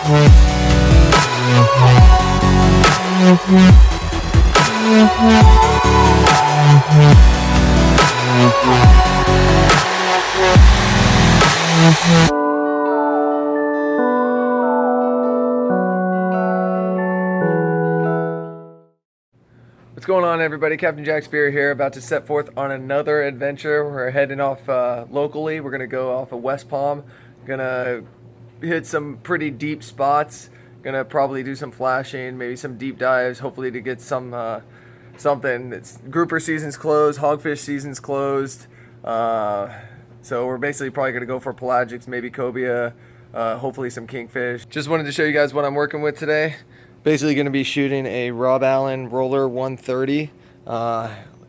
What's going on, everybody? Captain Jack Spear here, about to set forth on another adventure. We're heading off locally. We're gonna go off of West Palm. Gonna hit some pretty deep spots. Gonna probably do some flashing, maybe some deep dives, hopefully to get some something. It's grouper season's closed, hogfish season's closed, so we're basically probably gonna go for pelagics, maybe cobia, hopefully some kingfish. Just wanted to show you guys what I'm working with today. Basically going to be shooting a Rob Allen Roller 130.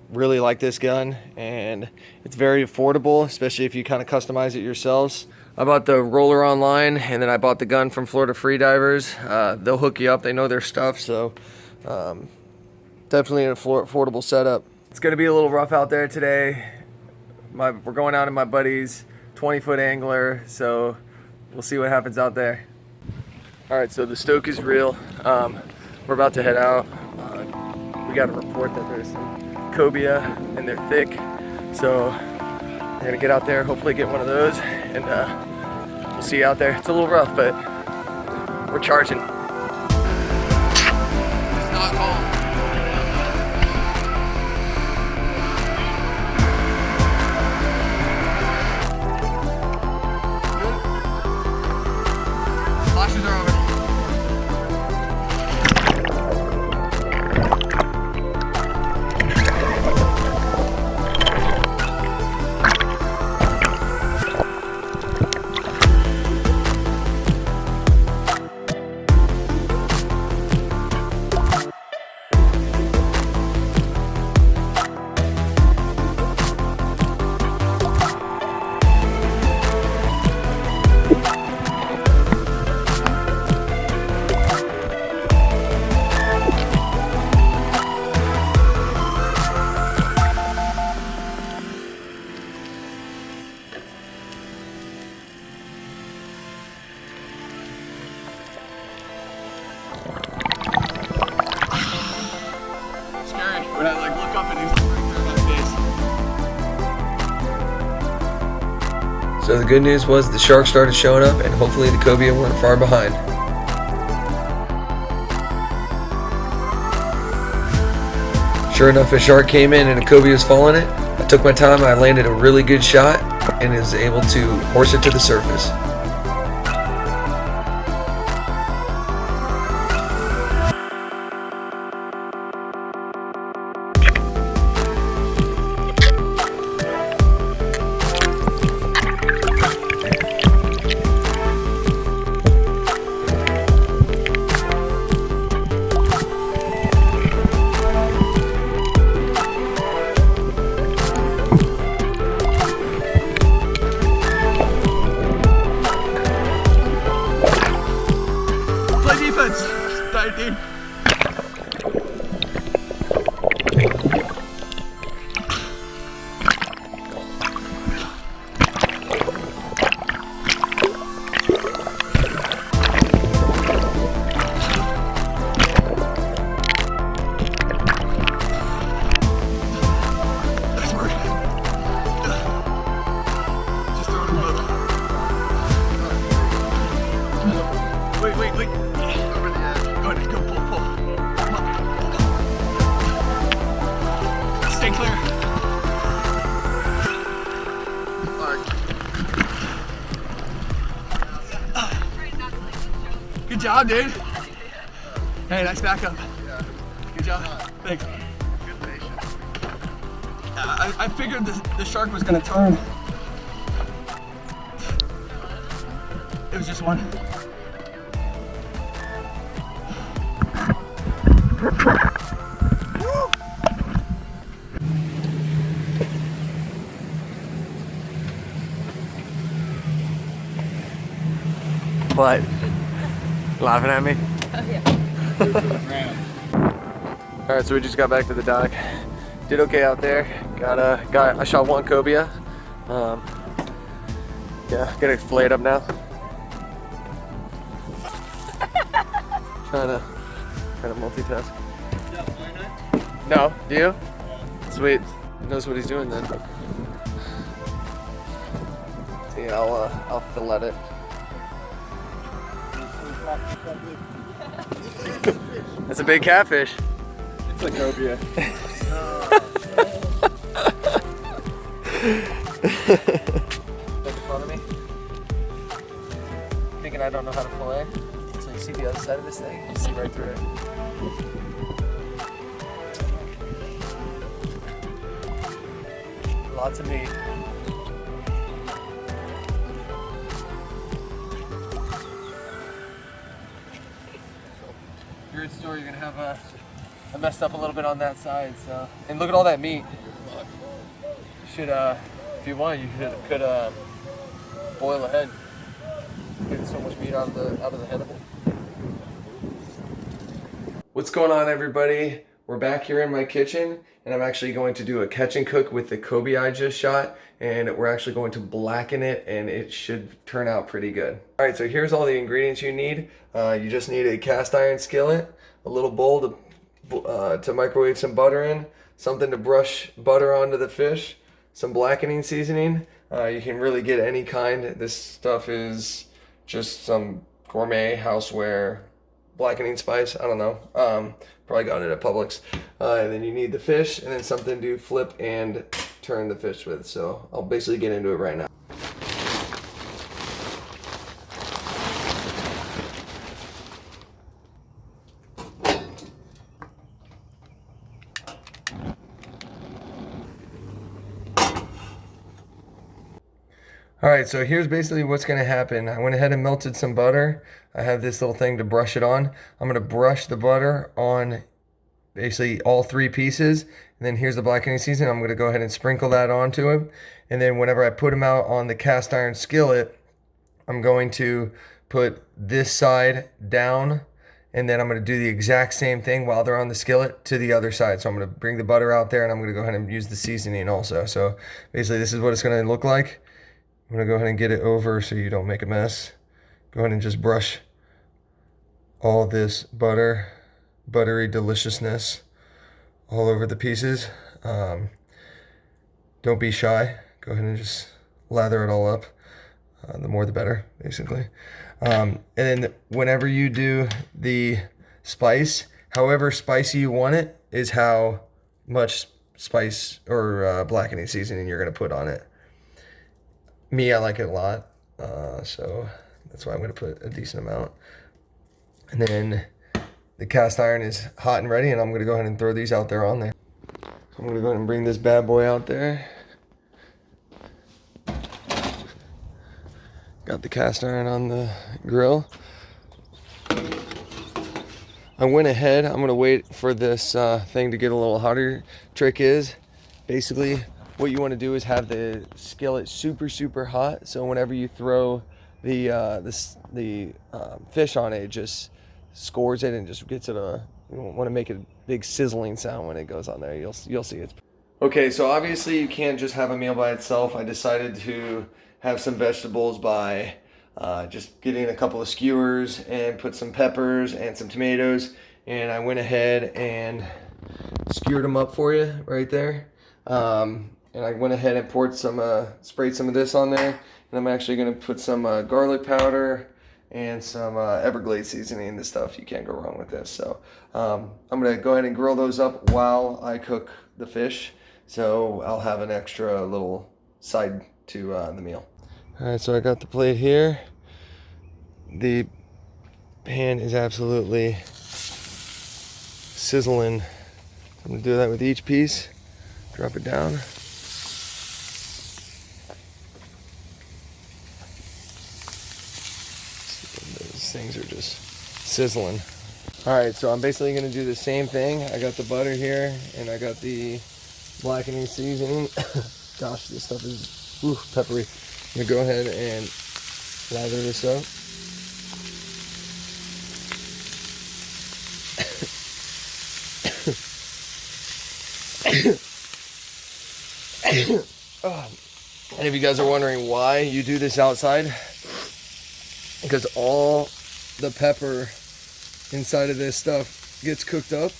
Really like this gun, and it's very affordable, especially if you kind of customize it yourselves. I bought the roller online, and then I bought the gun from Florida Freedivers. They'll hook you up, they know their stuff, so definitely an affordable setup. It's going to be a little rough out there today. We're going out in my buddy's 20-foot angler, so we'll see what happens out there. Alright, so the stoke is real. We're about to head out. We got a report that there's some cobia and they're thick. So we're gonna get out there, hopefully get one of those, and we'll see you out there. It's a little rough, but we're charging. It's not home. Flashes are over. When I look up and he's right there in my face. So the good news was the sharks started showing up, and hopefully the cobia weren't far behind. Sure enough, a shark came in and a cobia was following it. I took my time, I landed a really good shot, and was able to horse it to the surface. Dive, dude. Nice work. Just throw it in the boat. Wait. Over the edge. Go pull. Come on. Stay clear. Good job, dude. Hey, nice backup. Good job. Thanks. Good patience. I figured the shark was gonna turn. It was just one. What? Laughing at me? Oh yeah. Alright, so we just got back to the dock. Did okay out there. I shot one cobia. Yeah, gonna fillet it up now. Trying to multitask. No, do you? Sweet. He knows what he's doing then. See, I'll fillet it. That's a big catfish. It's a cobia. Making fun of me? Thinking I don't know how to fillet? So you see the other side of this thing? You see right through it. Lots of meat. Weird story, you're gonna have I messed up a little bit on that side, so. And look at all that meat. You should, if you want, you could boil a head. Get so much meat out of the head of it. What's going on, everybody? We're back here in my kitchen, and I'm actually going to do a catch and cook with the Cobia I just shot, and we're actually going to blacken it, and it should turn out pretty good. All right, so here's all the ingredients you need. You just need a cast iron skillet, a little bowl to microwave some butter in, something to brush butter onto the fish, some blackening seasoning. You can really get any kind. This stuff is just some gourmet houseware blackening spice. I don't know. Probably got it at Publix. And then you need the fish and then something to flip and turn the fish with. So I'll basically get into it right now. All right, so here's basically what's gonna happen. I went ahead and melted some butter. I have this little thing to brush it on. I'm gonna brush the butter on basically all three pieces. And then here's the blackening seasoning. I'm gonna go ahead and sprinkle that onto them. And then whenever I put them out on the cast iron skillet, I'm going to put this side down, and then I'm gonna do the exact same thing while they're on the skillet to the other side. So I'm gonna bring the butter out there, and I'm gonna go ahead and use the seasoning also. So basically this is what it's gonna look like. I'm gonna go ahead and get it over so you don't make a mess. Go ahead and just brush all this buttery deliciousness all over the pieces. Don't be shy. Go ahead and just lather it all up. The more the better, basically. And then whenever you do the spice, however spicy you want it is how much spice or blackening seasoning you're gonna put on it. Me, I like it a lot, so that's why I'm going to put a decent amount. And then the cast iron is hot and ready, and I'm going to go ahead and throw these out there on there. So I'm going to go ahead and bring this bad boy out there. Got the cast iron on the grill. I went ahead, I'm going to wait for this thing to get a little hotter. Trick is, basically, what you want to do is have the skillet super hot, so whenever you throw the fish on it, it just scores it and just gets it you want to make a big sizzling sound when it goes on there. You'll see it. Okay, so obviously you can't just have a meal by itself. I decided to have some vegetables by just getting a couple of skewers and put some peppers and some tomatoes, and I went ahead and skewered them up for you right there. And I went ahead and poured sprayed some of this on there. And I'm actually going to put some garlic powder and some Everglades seasoning. This stuff, you can't go wrong with this. So I'm going to go ahead and grill those up while I cook the fish. So I'll have an extra little side to the meal. All right, so I got the plate here. The pan is absolutely sizzling. I'm going to do that with each piece. Drop it down. Things are just sizzling. All right, so I'm basically going to do the same thing. I got the butter here, and I got the blackening seasoning. Gosh, this stuff is peppery. I'm going to go ahead and lather this up. And if you guys are wondering why you do this outside, because all the pepper inside of this stuff gets cooked up,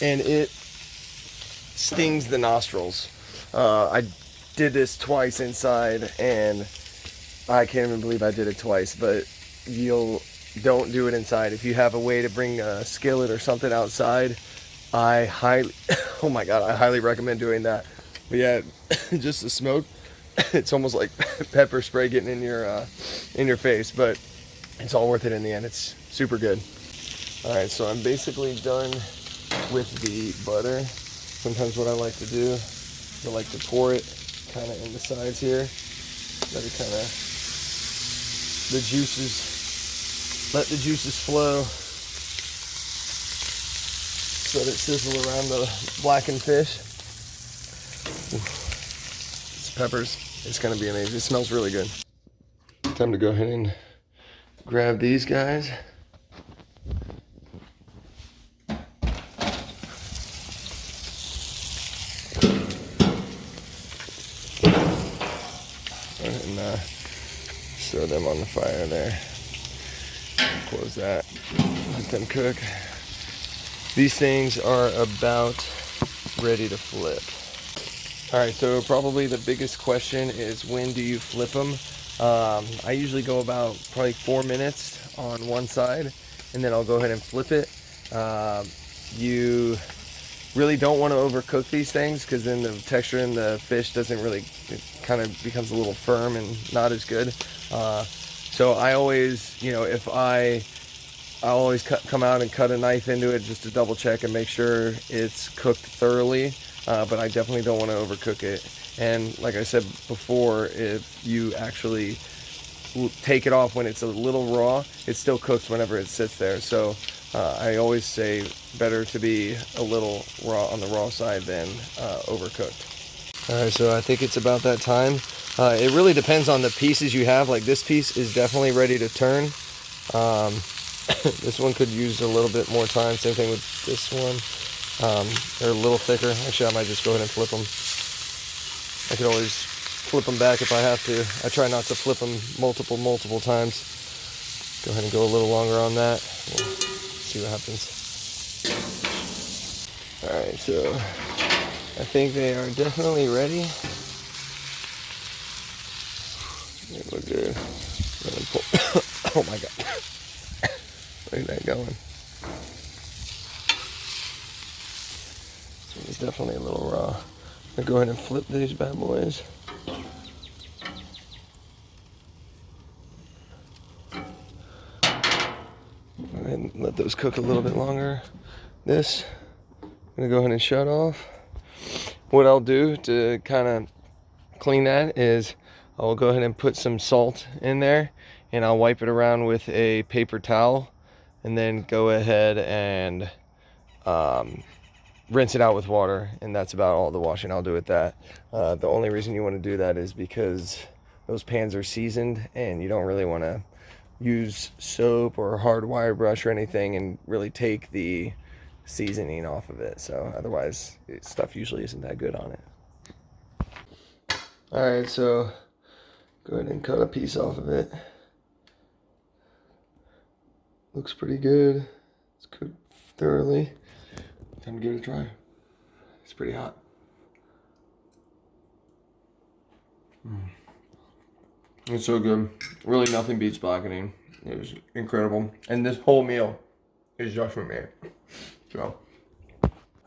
and it stings the nostrils. I did this twice inside, and I can't even believe I did it twice, but don't do it inside. If you have a way to bring a skillet or something outside, I highly recommend doing that. But yeah, just the smoke, it's almost like pepper spray getting in your face, but it's all worth it in the end. It's super good. All right, so I'm basically done with the butter. Sometimes what I like to do is I like to pour it kind of in the sides here. Let it kind of, let the juices flow so that it sizzle around the blackened fish. It's peppers. It's going to be amazing. It smells really good. Time to go ahead and grab these guys. And throw them on the fire there. Close that. Let them cook. These things are about ready to flip. Alright, so probably the biggest question is, when do you flip them? I usually go about probably 4 minutes on one side, and then I'll go ahead and flip it. You really don't want to overcook these things, because then the texture in the fish doesn't really, it kind of becomes a little firm and not as good. So I always, if I always come out and cut a knife into it just to double check and make sure it's cooked thoroughly. But I definitely don't want to overcook it. And like I said before, if you actually take it off when it's a little raw, it still cooks whenever it sits there. So I always say better to be a little raw on the raw side than overcooked. All right, so I think it's about that time. It really depends on the pieces you have. Like, this piece is definitely ready to turn. This one could use a little bit more time. Same thing with this one. They're a little thicker. Actually, I might just go ahead and flip them. I can always flip them back if I have to. I try not to flip them multiple times. Go ahead and go a little longer on that. We'll see what happens. Alright, so I think they are definitely ready. They look good. Oh my god. Look at that going. So it's definitely a little raw. I'm gonna go ahead and flip these bad boys. Go ahead and let those cook a little bit longer. This, I'm gonna go ahead and shut off. What I'll do to kind of clean that is I'll go ahead and put some salt in there, and I'll wipe it around with a paper towel, and then go ahead and rinse it out with water, and that's about all the washing I'll do with that. The only reason you want to do that is because those pans are seasoned, and you don't really want to use soap or hard wire brush or anything and really take the seasoning off of it. So otherwise, stuff usually isn't that good on it. All right, so go ahead and cut a piece off of it. Looks pretty good. It's cooked thoroughly. Time to give it a try. It's pretty hot. It's so good. Really, nothing beats blackening. It was incredible. And this whole meal is just for me. So.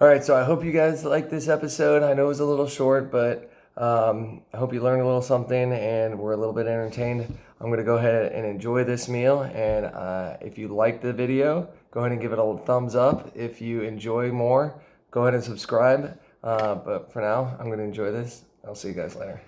Alright, so I hope you guys liked this episode. I know it was a little short, but I hope you learned a little something and were a little bit entertained. I'm going to go ahead and enjoy this meal. And if you liked the video, go ahead and give it a thumbs up. If you enjoy more, go ahead and subscribe. But for now, I'm going to enjoy this. I'll see you guys later.